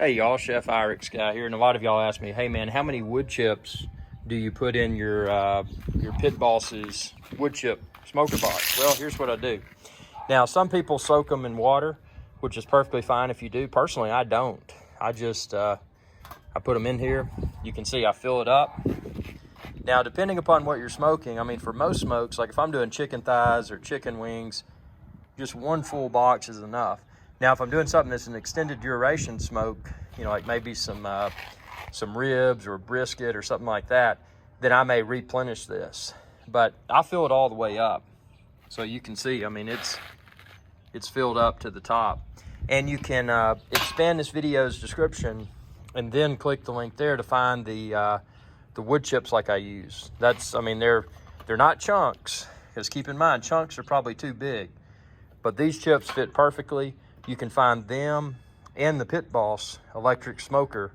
Hey y'all, Chef IrixGuy here, and a lot of y'all ask me, hey man, how many wood chips do you put in your Pit Boss's wood chip smoker box? Well, here's what I do. Now, some people soak them in water, which is perfectly fine if you do. Personally, I don't. I just, I put them in here. You can see I fill it up. Now, depending upon what you're smoking, I mean, for most smokes, like if I'm doing chicken thighs or chicken wings, just one full box is enough. Now, if I'm doing something that's an extended duration smoke, you know, like maybe some ribs or brisket or something like that, then I may replenish this. But I fill it all the way up. So you can see, I mean, it's filled up to the top. And you can expand this video's description and then click the link there to find the wood chips like I use. That's, I mean, they're not chunks, because keep in mind, chunks are probably too big. But these chips fit perfectly. You can find them and the Pit Boss electric smoker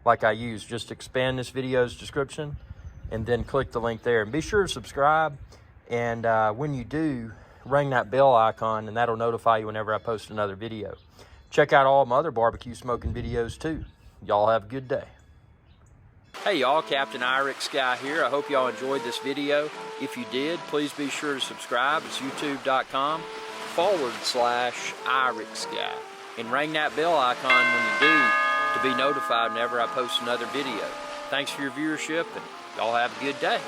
like I use. Just expand this video's description and then click the link there. And be sure to subscribe. And when you do, ring that bell icon and that'll notify you whenever I post another video. Check out all my other barbecue smoking videos too. Y'all have a good day. Hey y'all, Captain IrixGuy here. I hope y'all enjoyed this video. If you did, please be sure to subscribe. It's youtube.com/IrixGuy. And ring that bell icon when you do to be notified whenever I post another video. Thanks for your viewership, and y'all have a good day.